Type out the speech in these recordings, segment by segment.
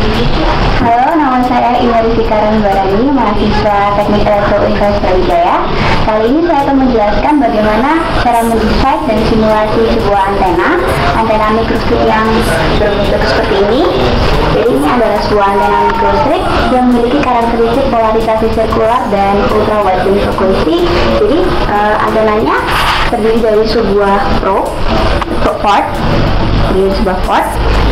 Halo, nama saya Iwari Fikaran Barani, mahasiswa Teknik Elektro Universitas Brawijaya. Kali ini saya akan menjelaskan bagaimana cara mendesain dan simulasi sebuah antena mikrostrip yang berbentuk seperti ini. Jadi ini adalah sebuah antena mikrostrip yang memiliki karakteristik polarisasi sirkular dan ultra wideband frekuensi. Jadi antenanya terdiri dari sebuah port,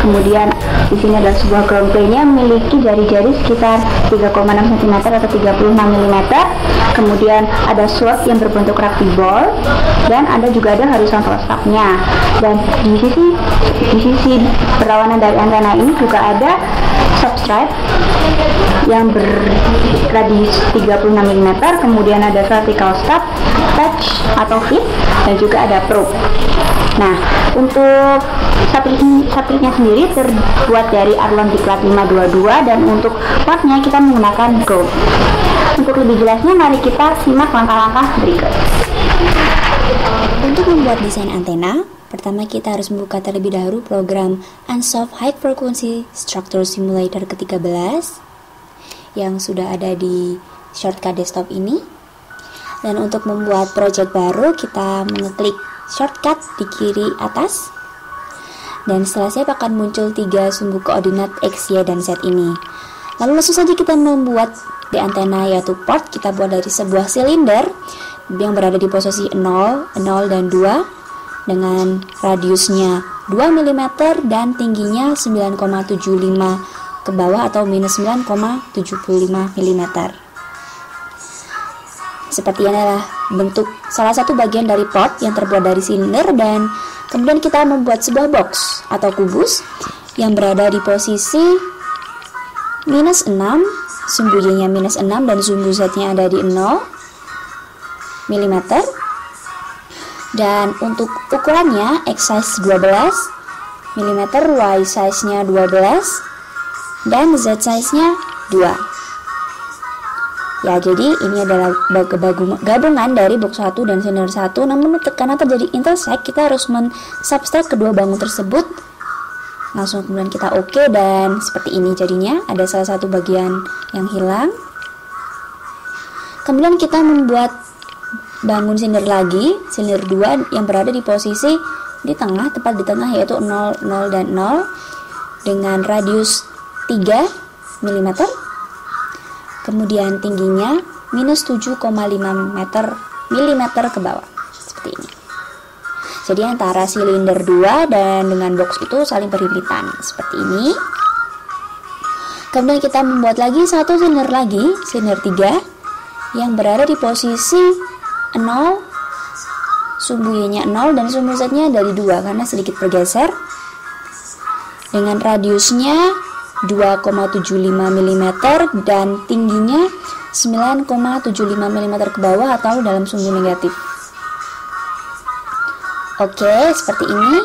kemudian di sini ada sebuah ground plane-nya memiliki jari-jari sekitar 3,6 cm atau 36 mm. Kemudian ada slot yang berbentuk rugby ball, dan juga ada horizontal stop-nya. Dan di sisi berlawanan dari antena ini juga ada substrate yang berradius 36 mm, kemudian ada vertical stop, patch atau fit, dan juga ada probe. Nah, untuk satelitnya sendiri terbuat dari Arlon Diklat 522, dan untuk portnya kita menggunakan gold. Untuk lebih jelasnya, mari kita simak langkah-langkah berikut. Untuk membuat desain antena, pertama kita harus membuka terlebih dahulu program Ansoff High Frequency Structure Simulator ke-13 yang sudah ada di shortcut desktop ini. Dan untuk membuat project baru, kita mengeklik shortcut di kiri atas, dan setelah siap akan muncul 3 sumbu koordinat X, Y, dan Z ini. Lalu langsung saja kita membuat di antena, yaitu port. Kita buat dari sebuah silinder yang berada di posisi 0, 0, dan 2 dengan radiusnya 2 mm dan tingginya 9,75 ke bawah atau minus 9,75 mm. Seperti ini adalah bentuk salah satu bagian dari port yang terbuat dari silinder, dan kemudian kita membuat sebuah box atau kubus yang berada di posisi minus 6, sumbu Y-nya minus 6 dan sumbu Z-nya ada di 0 mm. Dan untuk ukurannya X size 12 mm, Y size-nya 12, dan Z size-nya 2. Ya, jadi ini adalah gabungan dari box 1 dan silinder 1. Namun karena terjadi intersect, kita harus mensubtract kedua bangun tersebut. Langsung kemudian kita oke, dan seperti ini jadinya ada salah satu bagian yang hilang. Kemudian kita membuat bangun silinder lagi, silinder 2 yang berada di posisi di tengah, tepat di tengah, yaitu 0, 0, dan 0 dengan radius 3 mm. Kemudian tingginya minus 7,5 mm ke bawah, seperti ini. Jadi antara silinder 2 dan dengan box itu saling berhimpitan, seperti ini. Kemudian kita membuat lagi satu silinder lagi, silinder 3 yang berada di posisi 0, sumbu Y-nya 0 dan sumbu Z-nya dari 2 karena sedikit bergeser, dengan radiusnya 2,75 mm dan tingginya 9,75 mm ke bawah atau dalam sumbu negatif. Oke, seperti ini.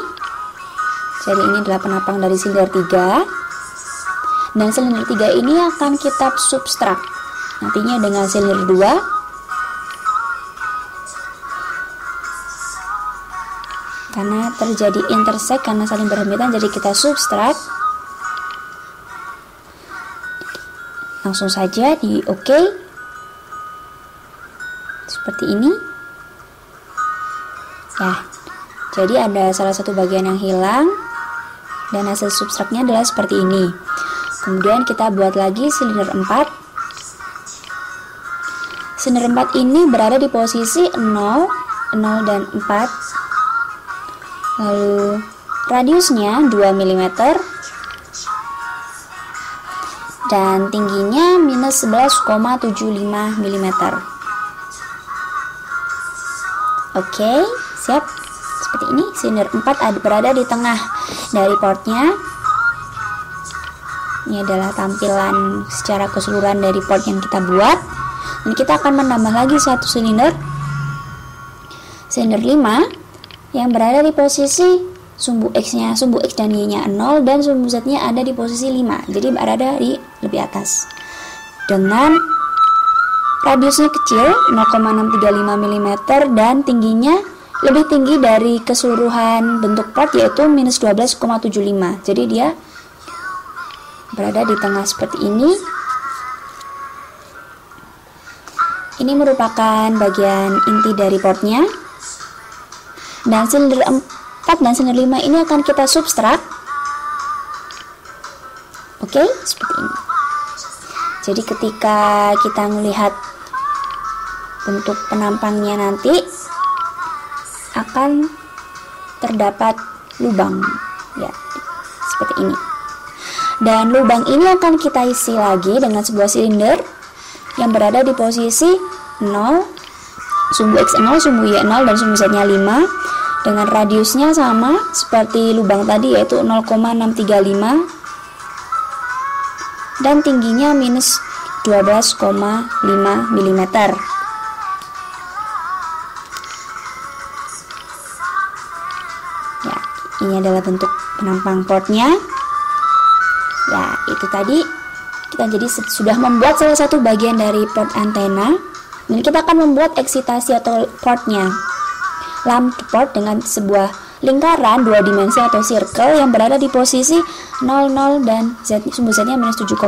Jadi ini adalah penapang dari silinder 3. Dan silinder 3 ini akan kita subtrak nantinya dengan silinder 2. Karena terjadi intersect, karena saling berhimpitan, jadi kita subtrak. Langsung saja di OK, seperti ini. Ya, jadi ada salah satu bagian yang hilang, dan hasil substraknya adalah seperti ini. Kemudian kita buat lagi silinder 4. Silinder 4 ini berada di posisi 0, 0, dan 4. Lalu radiusnya 2 mm dan tingginya minus 11,75 mm. Oke, siap. Seperti ini, silinder 4 berada di tengah dari portnya. Ini adalah tampilan secara keseluruhan dari port yang kita buat. Dan kita akan menambah lagi satu silinder 5 yang berada di posisi sumbu X dan Y-nya 0 dan sumbu Z-nya ada di posisi 5. Jadi berada di lebih atas. Dengan radiusnya kecil 0,635 mm dan tingginya lebih tinggi dari keseluruhan bentuk port, yaitu minus 12,75. Jadi dia berada di tengah seperti ini. Ini merupakan bagian inti dari portnya. Dan silinder 4 dan silinder 5 ini akan kita substrak. Oke, seperti ini. Jadi ketika kita melihat bentuk penampangnya nanti akan terdapat lubang, ya, seperti ini. Dan lubang ini akan kita isi lagi dengan sebuah silinder yang berada di posisi 0, sumbu X0, sumbu Y0, dan sumbu Z-nya 5, dengan radiusnya sama seperti lubang tadi, yaitu 0,635, dan tingginya minus 12,5 mm. Ya, ini adalah bentuk penampang portnya. Ya, itu tadi kita jadi sudah membuat salah satu bagian dari port antena. Dan kita akan membuat eksitasi atau portnya, lamp port dengan sebuah lingkaran 2 dimensi atau circle yang berada di posisi 00 dan sumbu Z-nya minus 7,5,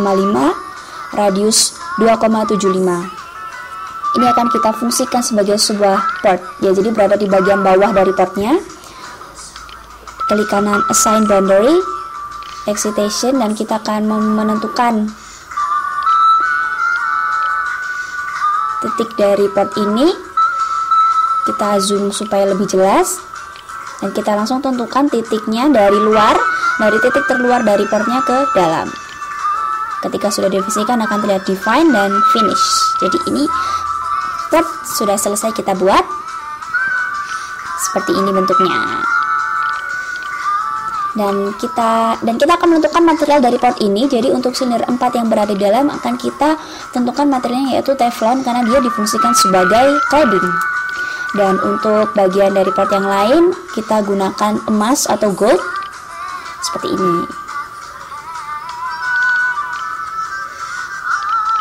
radius 2,75. Ini akan kita fungsikan sebagai sebuah port, ya, jadi berada di bagian bawah dari portnya. Klik kanan assign boundary excitation, dan kita akan menentukan titik dari port ini. Kita zoom supaya lebih jelas, dan kita langsung tentukan titiknya dari luar, dari titik terluar dari portnya ke dalam. Ketika sudah definisikan akan terlihat define dan finish. Jadi ini port sudah selesai kita buat. Seperti ini bentuknya. Dan kita akan menentukan material dari port ini. Jadi untuk silinder 4 yang berada di dalam akan kita tentukan materialnya, yaitu teflon, karena dia difungsikan sebagai coding. Dan untuk bagian dari port yang lain kita gunakan emas atau gold seperti ini.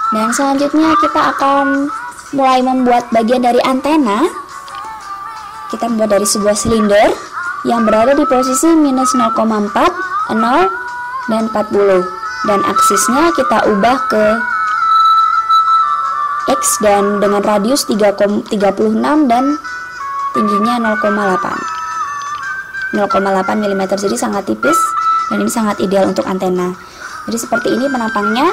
Dan selanjutnya kita akan mulai membuat bagian dari antena. Kita membuat dari sebuah silinder yang berada di posisi minus 0,4, 0, dan 40. Dan aksisnya kita ubah ke X dan dengan radius 36 dan tingginya 0,8 mm, jadi sangat tipis, dan ini sangat ideal untuk antena. Jadi seperti ini penampangnya.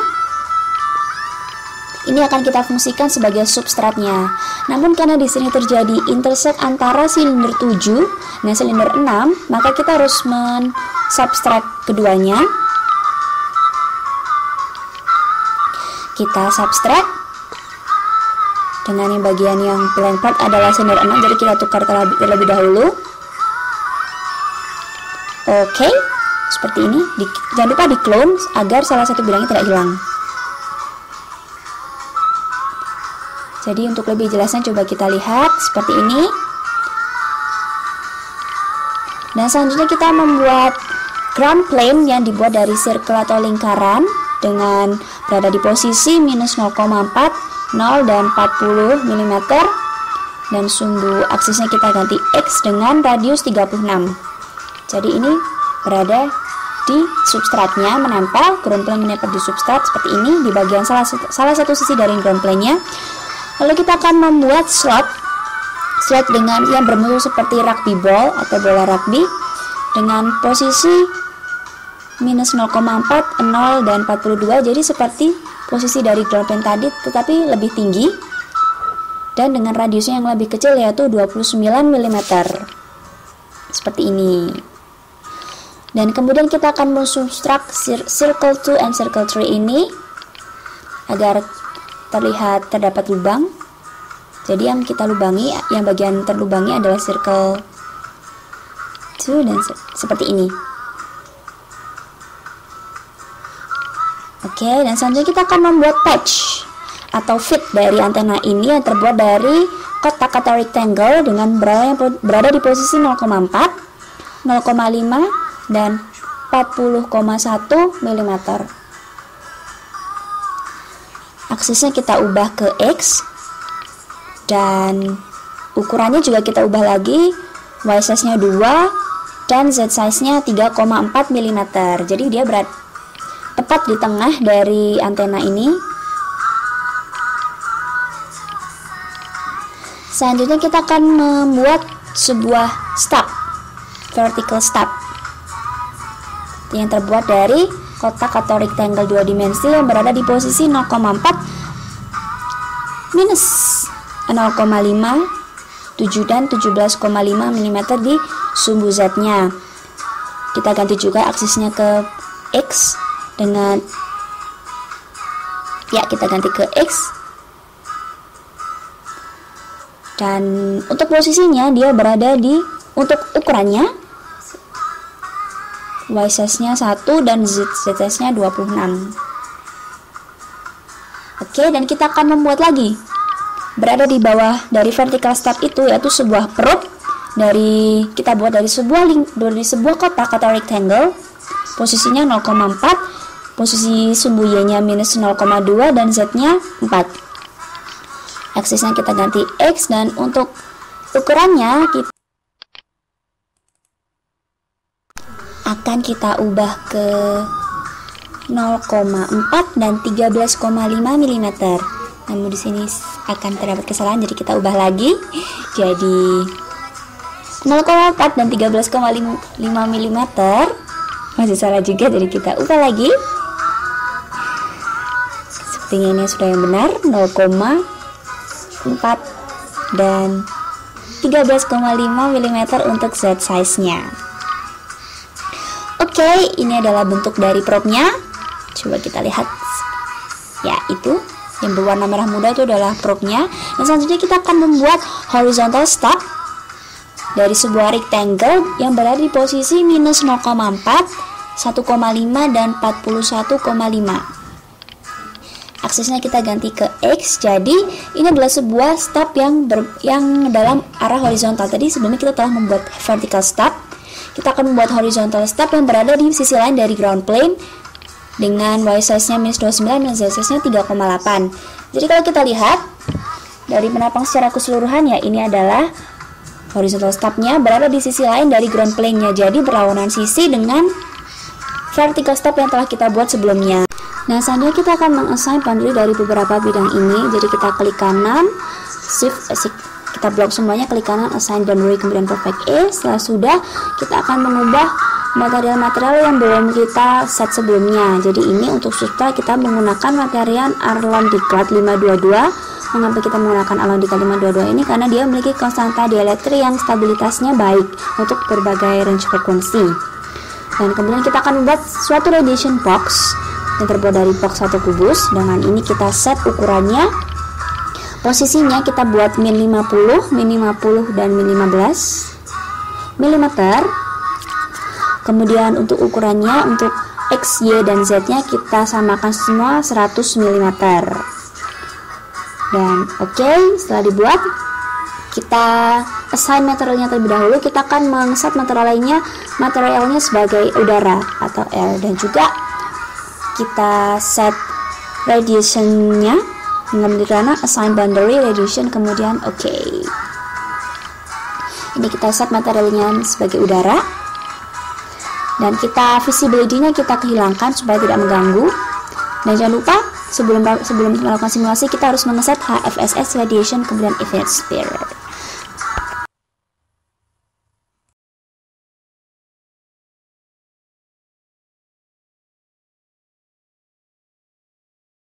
Ini akan kita fungsikan sebagai substratnya. Namun karena di sini terjadi intersect antara silinder 7 dan silinder 6, maka kita harus mensubstrak keduanya. Kita substrak dengan yang bagian yang blank part adalah silinder 6, jadi kita tukar terlebih dahulu. Oke, seperti ini. Jangan lupa di clone agar salah satu bidangnya tidak hilang. Jadi untuk lebih jelasnya coba kita lihat seperti ini. Dan selanjutnya kita membuat ground plane yang dibuat dari circle atau lingkaran dengan berada di posisi minus 0,4, 0, dan 40 mm. Dan sumbu aksisnya kita ganti X dengan radius 36. Jadi ini berada di substratnya, menempel, ground plane menempel di substrat seperti ini di bagian salah satu sisi dari ground plane-nya. Lalu kita akan membuat slot dengan yang berbentuk seperti rugby ball atau bola rugby dengan posisi minus 0,4, 0, dan 42. Jadi seperti posisi dari ground plane tadi tetapi lebih tinggi dan dengan radiusnya yang lebih kecil, yaitu 29 mm. Seperti ini. Dan kemudian kita akan mensubstrak circle 2 and circle 3 ini agar terdapat lubang. Jadi yang kita lubangi, yang bagian terlubangi adalah circle 2 dan seperti ini. Oke, dan selanjutnya kita akan membuat patch atau fit dari antena ini yang terbuat dari kotak atau rectangle dengan berada di posisi 0,4, 0,5, dan 40,1 mm. Aksisnya kita ubah ke X dan ukurannya juga kita ubah lagi, Y size nya 2 dan Z size nya 3,4 mm. Jadi dia tepat di tengah dari antena ini. Selanjutnya kita akan membuat sebuah stub, vertical stub, yang terbuat dari kotak atau rectangle 2 dimensi yang berada di posisi 0,4 minus 0,5, 7 dan 17,5 mm di sumbu Z-nya. Kita ganti juga aksisnya ke X dengan, ya, kita ganti ke X. Dan untuk posisinya dia berada di, untuk ukurannya Y size-nya 1 dan Z size-nya 26. Oke, dan kita akan membuat lagi. Berada di bawah dari vertical stub itu yaitu sebuah perut dari, kita buat dari sebuah kotak atau rectangle. Posisinya 0,4, posisi sumbu Y-nya minus 0,2 dan Z-nya 4. Aksisnya kita ganti X, dan untuk ukurannya kita akan kita ubah ke 0,4 dan 13,5 mm. Namun di sini akan terdapat kesalahan, jadi kita ubah lagi jadi 0,4 dan 13,5 mm. Masih salah juga, jadi kita ubah lagi. Sepertinya ini sudah yang benar, 0,4 dan 13,5 mm untuk Z size-nya. Oke, ini adalah bentuk dari prop-nya. Coba kita lihat. Ya, itu yang berwarna merah muda itu adalah prop-nya. Dan selanjutnya kita akan membuat horizontal stub dari sebuah rectangle yang berada di posisi minus 0,4, 1,5 dan 41,5. Aksesnya kita ganti ke X, jadi ini adalah sebuah stub yang dalam arah horizontal. Tadi sebelumnya kita telah membuat vertical stub, kita akan membuat horizontal stub yang berada di sisi lain dari ground plane dengan Y size-nya minus 29 dan Z size-nya 3,8. Jadi kalau kita lihat dari penopang secara keseluruhan, ya, ini adalah horizontal stub-nya berada di sisi lain dari ground plane-nya, jadi berlawanan sisi dengan vertical stub yang telah kita buat sebelumnya. Nah, selanjutnya kita akan meng-assign boundary dari beberapa bidang ini. Jadi kita klik kanan, kita blok semuanya, klik kanan, assign boundary, kemudian perfect A. Setelah sudah, kita akan mengubah material-material yang belum kita set sebelumnya. Jadi ini untuk substrat kita menggunakan material Arlon Diklat 522. Mengapa kita menggunakan Arlon Diklat 522 ini? Karena dia memiliki konstanta dieletri yang stabilitasnya baik untuk berbagai range frekuensi. Dan kemudian kita akan membuat suatu radiation box yang terbuat dari box 1 kubus. Dengan ini kita set ukurannya, posisinya kita buat min 50, min 50 dan min 15 mm. Kemudian untuk ukurannya, untuk X, Y, dan Z nya kita samakan semua 100 mm. Dan oke, setelah dibuat, kita assign materialnya terlebih dahulu. Kita akan mengset materialnya sebagai udara atau air, dan juga kita set radiation-nya dengan karena assign boundary radiation, kemudian oke. Ini kita set materialnya sebagai udara, dan kita visibility-nya kita kehilangkan supaya tidak mengganggu. Dan jangan lupa sebelum melakukan simulasi kita harus mengeset HFSS radiation kemudian effect spirit.